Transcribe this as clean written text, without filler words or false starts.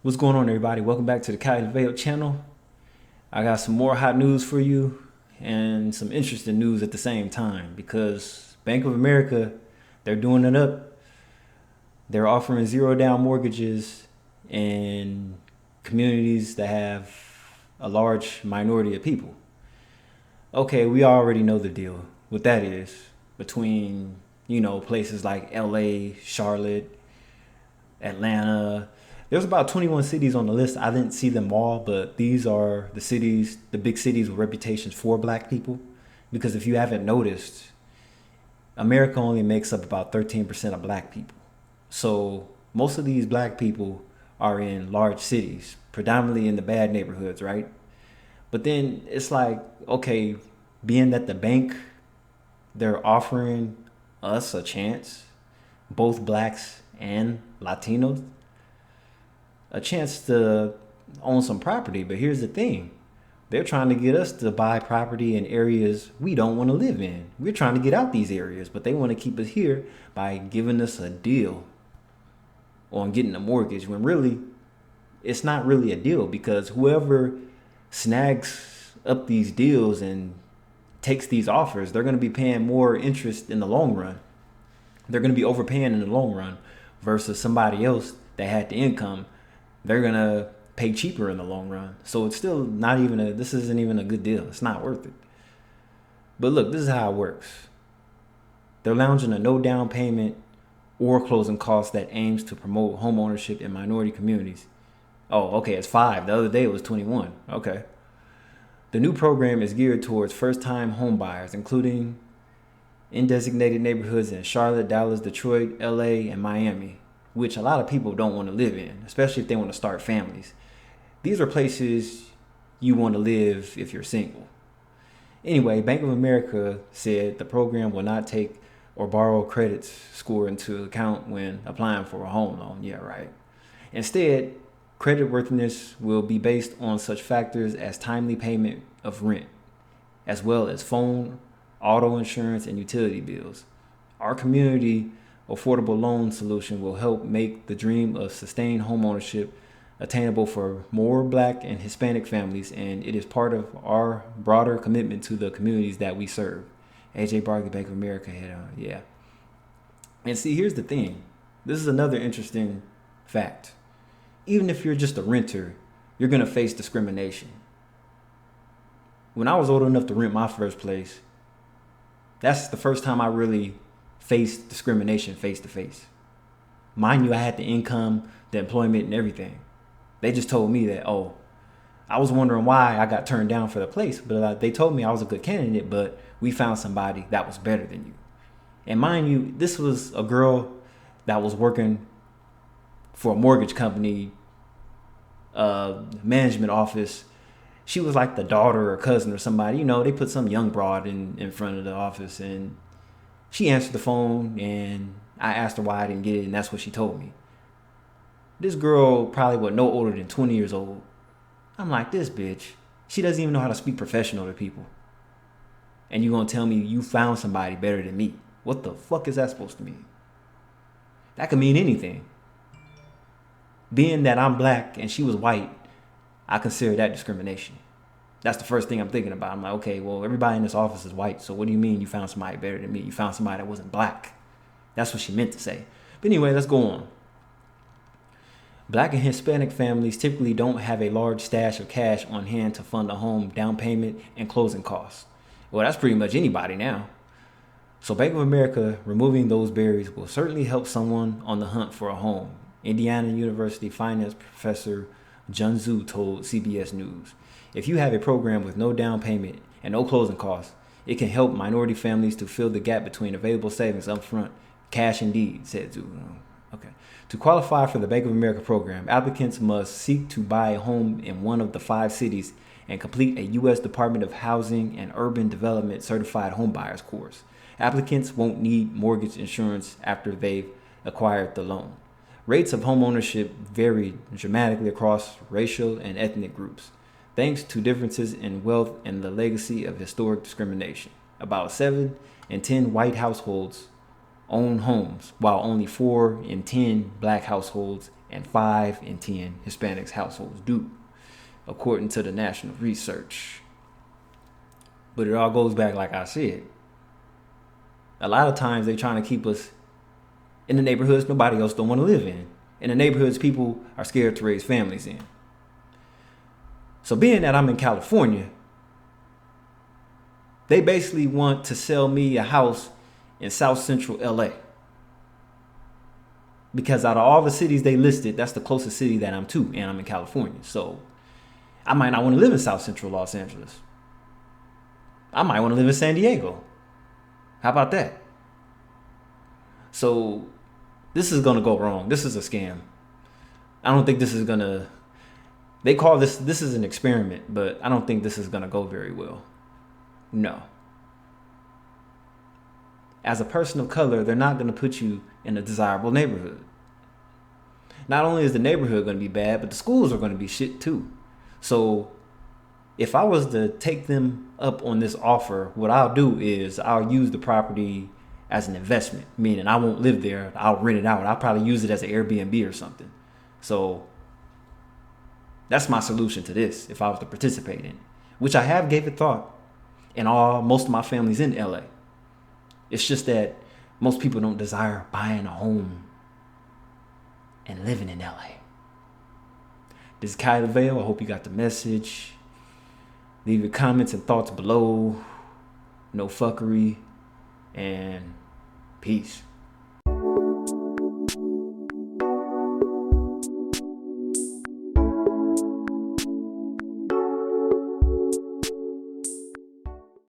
What's going on, everybody? Welcome back to the Cali Veil channel. I got some more hot news for you and some interesting news at the same time, because Bank of America, they're doing it up. They're offering zero down mortgages in communities that have a large minority of people. Okay, we already know the deal. What that is between, places like LA, Charlotte, Atlanta. There's about 21 cities on the list. I didn't see them all, but these are the cities, the big cities with reputations for black people. Because if you haven't noticed, America only makes up about 13% of black people. So most of these black people are in large cities, predominantly in the bad neighborhoods, right? But then it's like, okay, being that the bank, they're offering us a chance, both blacks and Latinos, a chance to own some property. But here's the thing. They're trying to get us to buy property in areas we don't want to live in. We're trying to get out these areas, but they want to keep us here by giving us a deal on getting a mortgage, when really it's not really a deal, because whoever snags up these deals and takes these offers, they're going to be paying more interest in the long run. They're going to be overpaying in the long run versus somebody else that had the income. They're going to pay cheaper in the long run. So it's still not even this isn't even a good deal. It's not worth it. But look, this is how it works. They're lounging a no down payment or closing costs that aims to promote home ownership in minority communities. Oh, okay, it's 5. The other day it was 21. Okay. The new program is geared towards first-time home buyers, including in designated neighborhoods in Charlotte, Dallas, Detroit, LA, and Miami, which a lot of people don't want to live in, especially if they want to start families. These are places you want to live if you're single. Anyway, Bank of America said the program will not take or borrow credit score into account when applying for a home loan. Yeah, right. Instead, creditworthiness will be based on such factors as timely payment of rent, as well as phone, auto insurance, and utility bills. Our community affordable loan solution will help make the dream of sustained homeownership attainable for more Black and Hispanic families, and it is part of our broader commitment to the communities that we serve. AJ Barkley, Bank of America head on. Yeah. And see, here's the thing. This is another interesting fact. Even if you're just a renter, you're going to face discrimination. When I was old enough to rent my first place, that's the first time I really faced discrimination face to face. Mind you, I had the income, the employment, and everything. They just told me that, I was wondering why I got turned down for the place, but they told me I was a good candidate, but we found somebody that was better than you. And mind you, this was a girl that was working for a mortgage company, management office. She was like the daughter or cousin or somebody. They put some young broad in front of the office, and she answered the phone, and I asked her why I didn't get it, and that's what she told me. This girl probably was no older than 20 years old. I'm like, this bitch, she doesn't even know how to speak professional to people. And you gonna tell me you found somebody better than me? What the fuck is that supposed to mean? That could mean anything. Being that I'm black and she was white, I consider that discrimination. That's the first thing I'm thinking about. I'm like, okay, well, everybody in this office is white, so what do you mean you found somebody better than me? You found somebody that wasn't black. That's what she meant to say. But anyway, let's go on. Black and Hispanic families typically don't have a large stash of cash on hand to fund a home down payment and closing costs. Well, that's pretty much anybody now. So Bank of America removing those barriers will certainly help someone on the hunt for a home. Indiana University finance professor Jun Zhu told CBS News. If you have a program with no down payment and no closing costs, it can help minority families to fill the gap between available savings up front, cash indeed, said Zhu. Okay. To qualify for the Bank of America program, applicants must seek to buy a home in one of the 5 cities and complete a U.S. Department of Housing and Urban Development certified homebuyers course. Applicants won't need mortgage insurance after they've acquired the loan. Rates of home ownership vary dramatically across racial and ethnic groups, thanks to differences in wealth and the legacy of historic discrimination. About 7 in 10 white households own homes, while only 4 in 10 black households and 5 in 10 Hispanics households do, according to the national research. But it all goes back, like I said. A lot of times they're trying to keep us in the neighborhoods nobody else don't want to live in the neighborhoods people are scared to raise families in. So being that I'm in California, they basically want to sell me a house in South Central LA. Because out of all the cities they listed, that's the closest city that I'm to, and I'm in California. So I might not want to live in South Central Los Angeles. I might want to live in San Diego. How about that? So this is going to go wrong. This is a scam. I don't think this is going to... They call this is an experiment, but I don't think this is going to go very well. No. As a person of color, they're not going to put you in a desirable neighborhood. Not only is the neighborhood going to be bad, but the schools are going to be shit too. So if I was to take them up on this offer, what I'll do is I'll use the property as an investment, meaning I won't live there. I'll rent it out. I'll probably use it as an Airbnb or something. So that's my solution to this if I was to participate in it, which I have gave it thought. And most of my family's in LA. It's just that most people don't desire buying a home and living in LA. This is Kylie Vale. I hope you got the message. Leave your comments and thoughts below. No fuckery. And peace.